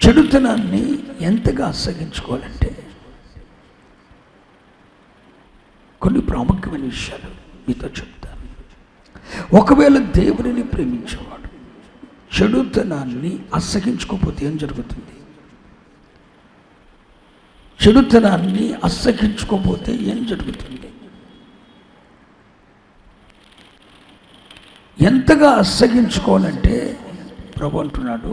చెడుతనాన్ని ఎంతగా అసహించుకోవాలంటే కొన్ని ప్రాముఖ్యమైన విషయాలు మీతో చెప్తాను. ఒకవేళ దేవునిని ప్రేమించేవాడు చెడుతనాన్ని అసహించుకోకపోతే ఏం జరుగుతుంది? చెడుతనాన్ని అసహించుకోకపోతే ఏం జరుగుతుంది? ఎంతగా అసహించుకోవాలంటే ప్రభు అంటున్నాడు,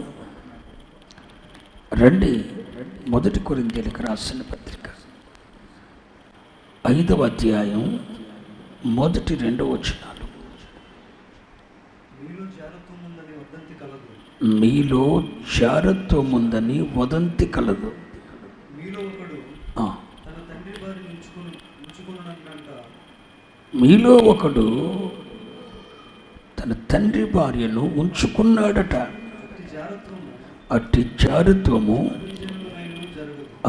రండి 1 కొరింథీయులకు రాసిన పత్రిక 5వ అధ్యాయం 1-2 వచనాలు. మీలో జారత్వం ఉందని వదంతి కలదు. మీలో ఒకడు తన తండ్రి భార్యను ఉంచుకున్నాడట. అట్టి జారత్వము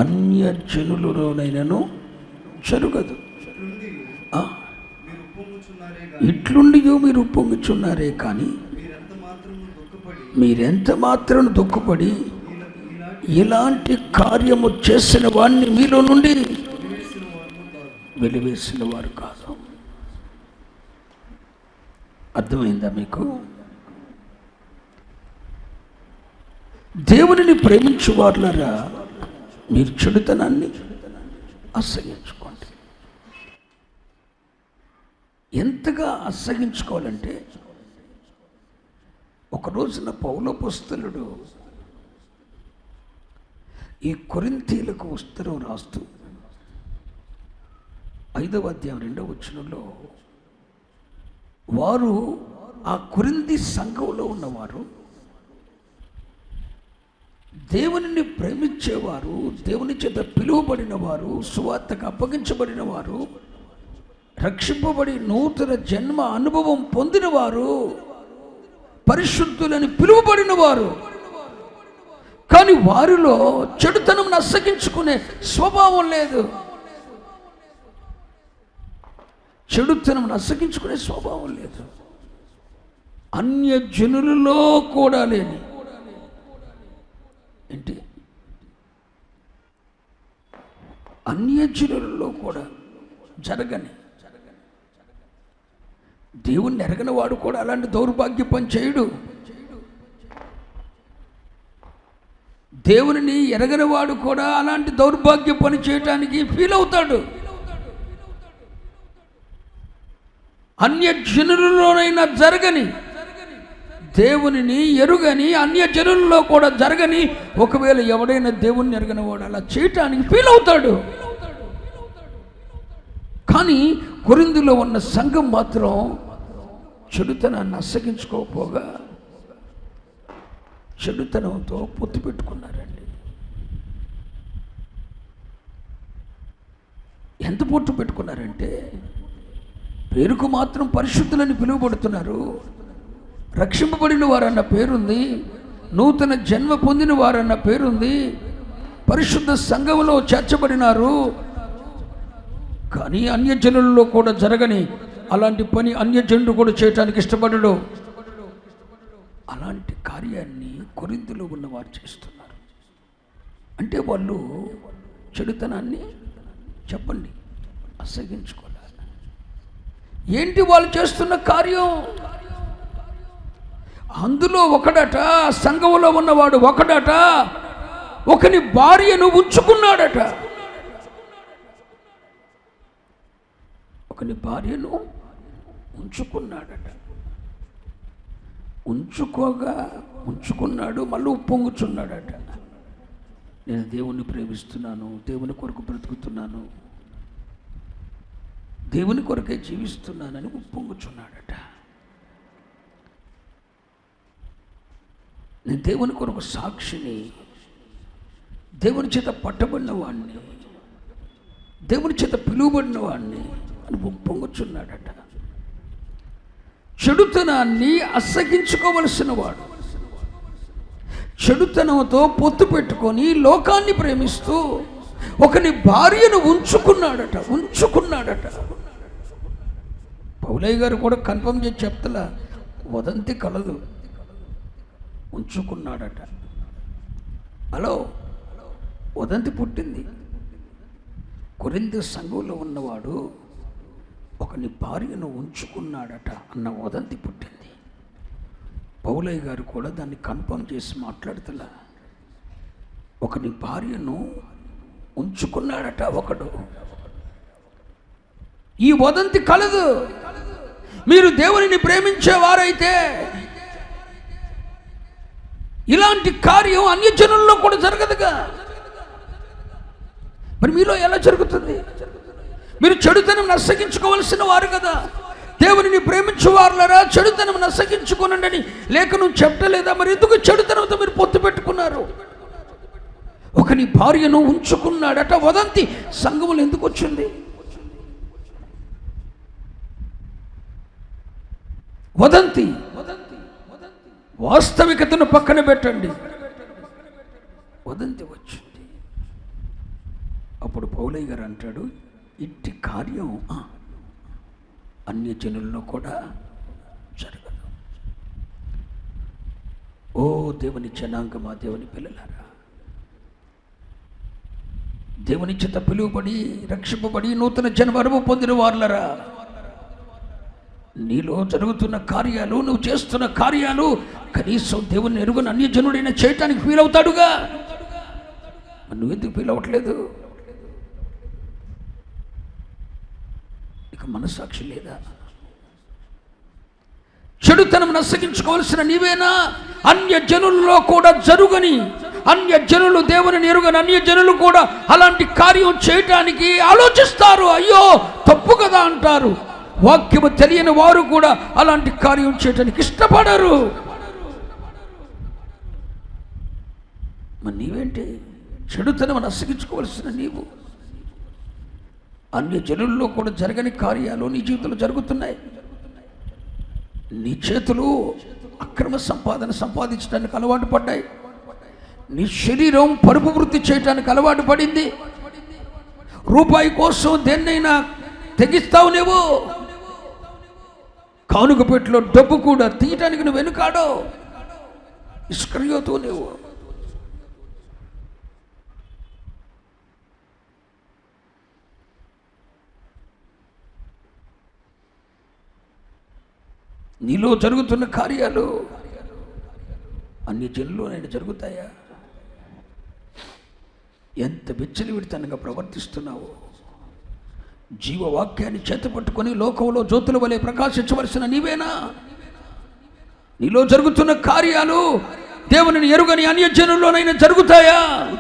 అన్యజనులలోనైనను జరగదు. ఇట్లుండియో మీరు ఉప్పొంగుచున్నారే కానీ మీరెంత మాత్రం దుఃఖపడి ఇలాంటి కార్యము చేసిన వాడిని మీలో నుండి వెలివేసిన వారు కాదు. అర్థమైందా మీకు? దేవునిని ప్రేమించు వారులారా, మీరు చెడుతనాన్ని అసహించుకోండి. ఎంతగా అసహించుకోవాలంటే, ఒక రోజున పౌలపుస్తలుడు ఈ కొరింథీయులకు ఉత్తరం రాస్తూ 5వ అధ్యాయం 2వ వచనంలో, వారు ఆ కొరింథీ సంఘంలో ఉన్నవారు దేవునిని ప్రేమించేవారు, దేవుని చేత పిలువబడిన వారు, సువార్తకు అప్పగించబడిన వారు, రక్షింపబడి నూతన జన్మ అనుభవం పొందిన వారు, పరిశుద్ధులని పిలువబడిన వారు. కానీ వారిలో చెడుతనం అసహించుకునే స్వభావం లేదు. చెడుతనం అసహించుకునే స్వభావం లేదు. అన్యజనులలో కూడా లేని ఏంటి? అన్యజనులలో కూడా జరగని, దేవుణ్ణి ఎరగని వాడు కూడా అలాంటి దౌర్భాగ్య పని చేయడు. దేవుని ఎరగని వాడు కూడా అలాంటి దౌర్భాగ్య పని చేయటానికి ఫీల్ అవుతాడు. అన్యజనులలోనైనా జరగని, దేవునిని ఎరుగని అన్యజనుల్లో కూడా జరగని, ఒకవేళ ఎవడైనా దేవుణ్ణి ఎరగని వాడు అలా చేయటానికి ఫీల్ అవుతాడు. కానీ కొరింథీలో ఉన్న సంఘం మాత్రం చెడుతనాన్ని అసహించుకోకపోగా చెడుతనంతో పొత్తు పెట్టుకున్నారండి. ఎంత పొత్తు పెట్టుకున్నారంటే, పేరుకు మాత్రం పరిశుద్ధులని పిలువబడుతున్నారు, రక్షింపబడిన వారన్న పేరుంది, నూతన జన్మ పొందిన వారన్న పేరుంది, పరిశుద్ధ సంఘంలో చేర్చబడినారు. కానీ అన్యజనులలో కూడా జరగని అలాంటి పని అన్యజనుడు కూడా చేయటానికి ఇష్టపడడు. అలాంటి కార్యాన్ని కొరింథీలో ఉన్నవారు చేస్తున్నారు. అంటే వాళ్ళు చెడుతనాన్ని చెప్పండి అసహించుకోవాలి. ఏంటి వాళ్ళు చేస్తున్న కార్యం? అందులో ఒకడట, సంఘంలో ఉన్నవాడు ఒకడట, ఒకని భార్యను ఉంచుకున్నాడట. ఒకని భార్యను ఉంచుకున్నాడట. ఉంచుకున్నాడు, మళ్ళీ ఉప్పొంగుచున్నాడట. నేను దేవుణ్ణి ప్రేమిస్తున్నాను, దేవుని కొరకు బ్రతుకుతున్నాను, దేవుని కొరకే జీవిస్తున్నానని ఉప్పొంగుచున్నాడట. నేను దేవుని కొరకు సాక్షిని, దేవుని చేత పట్టబడిన వాడిని, దేవుని చేత పిలువబడిన వాడిని అని ఉప్పొంగుచున్నాడట. చెడుతనాన్ని అసహించుకోవలసిన వాడు చెడుతనంతో పొత్తు పెట్టుకొని లోకాన్ని ప్రేమిస్తూ ఒకని భార్యను ఉంచుకున్నాడట. పౌలయ్య గారు కూడా కన్ఫర్మ్ చేసి చెప్తలా, వదంతి కలదు, ఉంచుకున్నాడట. హలో, వదంతి పుట్టింది. కొరింథీ సంఘంలో ఉన్నవాడు ఒకని భార్యను ఉంచుకున్నాడట అన్న వదంతి పుట్టింది. పౌలయ్య గారు కూడా దాన్ని కన్ఫర్మ్ చేసి మాట్లాడుతున్నా. ఒకని భార్యను ఉంచుకున్నాడట ఒకడు. ఈ వదంతి కలదు. మీరు దేవునిని ప్రేమించేవారైతే ఇలాంటి కార్యం అన్యజనుల్లో కూడా జరగదుగా. మరి మీలో ఎలా జరుగుతుంది? మీరు చెడుతనం నశగించుకోవలసిన వారు కదా. దేవునిని ప్రేమించేవారులరా చెడుతనం నశగించుకోనండి లేఖనం చెప్పలేదా? మరి ఎందుకు చెడుతనంతో మీరు పొత్తు పెట్టుకున్నారు? ఒకని భార్యను ఉంచుకున్నాడట వదంతి సంఘములు ఎందుకు వచ్చింది? వదంతి వాస్తవికతను పక్కన పెట్టండి. వదంతి వచ్చింది. అప్పుడు పౌలయ్య గారు అంటాడు, ఇట్టి కార్యం అన్యజనుల్లో కూడా జరగదు. ఓ దేవుని జనాంగమా, దేవుని పిల్లలారా, దేవుని చేత పిలువబడి రక్షింపబడి నూతన జన్మను పొందిన వారులరా, నీలో జరుగుతున్న కార్యాలు, నువ్వు చేస్తున్న కార్యాలు కనీసం దేవుని ఎరుగున అన్యజనుడైనా చేయటానికి ఫీల్ అవుతాడుగా. నువ్వు ఎందుకు ఫీల్ అవ్వట్లేదు? ఇక మనస్సాక్షి లేదా? చెడుతనం నశగించుకోవాల్సిన నీవేనా? అన్యజనుల్లో కూడా జరుగని, అన్యజనులు దేవుని ఎరుగని అన్యజనులు కూడా అలాంటి కార్యం చేయటానికి ఆలోచిస్తారు. అయ్యో తప్పు కదా అంటారు. వాక్యము తెలియని వారు కూడా అలాంటి కార్యం చేయడానికి ఇష్టపడరు. మరి నీవేంటి? చెడుతనం నశగించుకోవాల్సిన నీవు అన్యజనుల్లో కూడా జరగని కార్యాలు నీ జీవితంలో జరుగుతున్నాయి. నీ చేతులు అక్రమ సంపాదన సంపాదించడానికి అలవాటు పడ్డాయి. నీ శరీరం పరుపు వృత్తి చేయడానికి అలవాటు పడింది. రూపాయి కోసం దేన్నైనా తెగిస్తావు నువ్వు. కానుక పెట్టిలో డబ్బు కూడా తీయటానికి నువ్వు వెనుకాడో. ఇస్కరియోతు నువ్వు. నీలో జరుగుతున్న కార్యాలు అన్ని జనుల్లోనైనా జరుగుతాయా? ఎంత విచ్చలవిడితనంగా ప్రవర్తిస్తున్నావు. జీవవాక్యాన్ని చేతపట్టుకొని లోకంలో జ్యోతుల వలె ప్రకాశించవలసిన నీవేనా? నీలో జరుగుతున్న కార్యాలు దేవునిని ఎరుగని అన్యజనుల్లోనైనా జరుగుతాయా?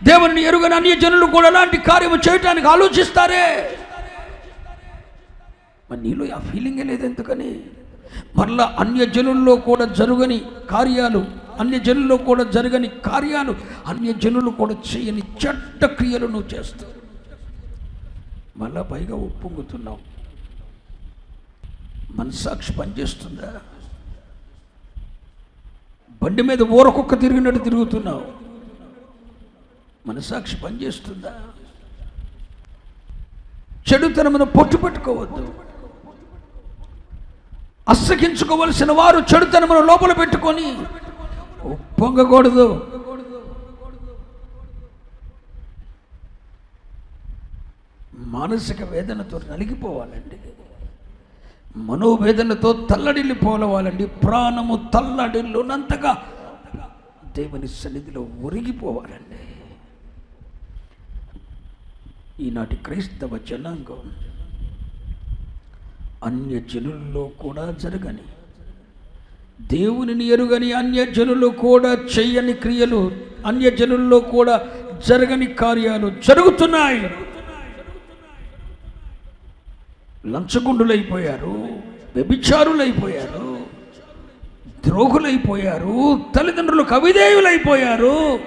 దేవునిని ఎరుగని అన్యజనులు కూడా అలాంటి కార్యము చేయటానికి ఆలోచిస్తారే. మరి నీలో ఆ ఫీలింగే లేదు. ఎందుకని? మరలా అన్యజనుల్లో కూడా జరగని కార్యాలు, అన్యజనుల్లో కూడా జరగని కార్యాలు, అన్యజనులు కూడా చేయని చెడ్డ క్రియలు నువ్వు చేస్తావు. మళ్ళా పైగా ఉప్పొంగుతున్నావు. మనస్సాక్షి పనిచేస్తుందా? బండి మీద ఊరకొక్క తిరిగినట్టు తిరుగుతున్నావు. మనస్సాక్షి పనిచేస్తుందా? చెడుతనమును పొట్టు పెట్టుకోవద్దు. అసహించుకోవలసిన వారు చెడుతనమును లోపల పెట్టుకొని ఉప్పొంగకూడదు. మానసిక వేదనతో నలిగిపోవాలండి. మనోవేదనతో తల్లడిల్లిపోవాలండి. ప్రాణము తల్లడిల్లునంతగా దేవుని సన్నిధిలో ఒరిగిపోవాలండి. ఈనాటి క్రైస్తవ జనాంగం అన్యజనుల్లో కూడా జరగని, దేవునిని ఎరుగని అన్యజనులు కూడా చెయ్యని క్రియలు, అన్యజనుల్లో కూడా జరగని కార్యాలు జరుగుతున్నాయి. లంచగొండులైపోయారు, వ్యభిచారులైపోయారు, ద్రోహులైపోయారు, తల్లిదండ్రులకు అవిధేయులైపోయారు.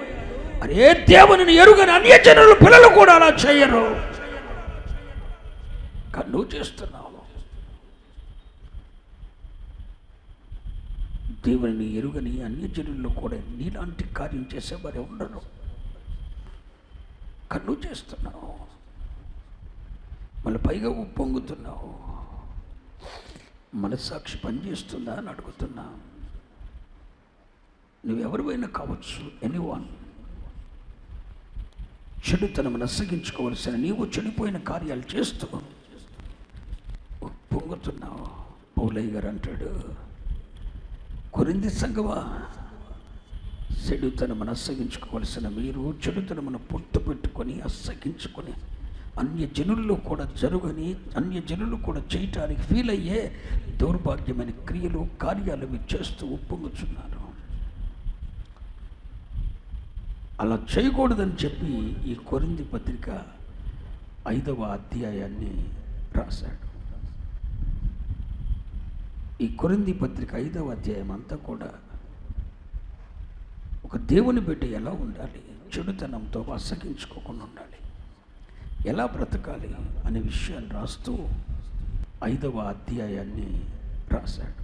అరే, దేవునిని ఎరుగని అన్యజనులు పిల్లలు కూడా అలా చేయరు. కన్ను చేస్తున్నావు. దేవునిని ఎరుగని అన్యజనుల్లో కూడా నీలాంటి కార్యం చేసేవారే ఉండరు. కన్ను చేస్తున్నావు. మళ్ళీ పైగా ఉప్పొంగుతున్నావు. మనస్సాక్షి పనిచేస్తుందా అని అడుగుతున్నా. నువ్వెవరివైనా కావచ్చు, ఎనీవన్. చెడుతనం నశగించుకోవలసిన నీవు చెడిపోయిన కార్యాలు చేస్తూ పొంగుతున్నావు. పౌలయ్య గారు అంటాడు, కొరింథీ సంఘమా, చెడుతనము అసగించుకోవలసిన మీరు చెడుతనమును పొట్టు పెట్టుకొని అసగించుకొని అన్యజనుల్లో కూడా జరుగని, అన్యజనులు కూడా చేయటానికి ఫీల్ అయ్యే దౌర్భాగ్యమైన క్రియలు, కార్యాలు మీరు చేస్తూ ఉప్పొంగుచున్నారు. అలా చేయకూడదని చెప్పి ఈ కొరింథీ పత్రిక 5వ అధ్యాయాన్ని రాశాడు. ఈ కొరింథీ పత్రిక 5వ అధ్యాయం అంతా కూడా ఒక దేవుని బిడ్డ ఎలా ఉండాలి, చెడుతనంతో అసగించుకోకుండా ఉండాలి, ఎలా బ్రతకాలి అనే విషయాన్ని రాస్తూ 5వ అధ్యాయాన్ని రాశాడు.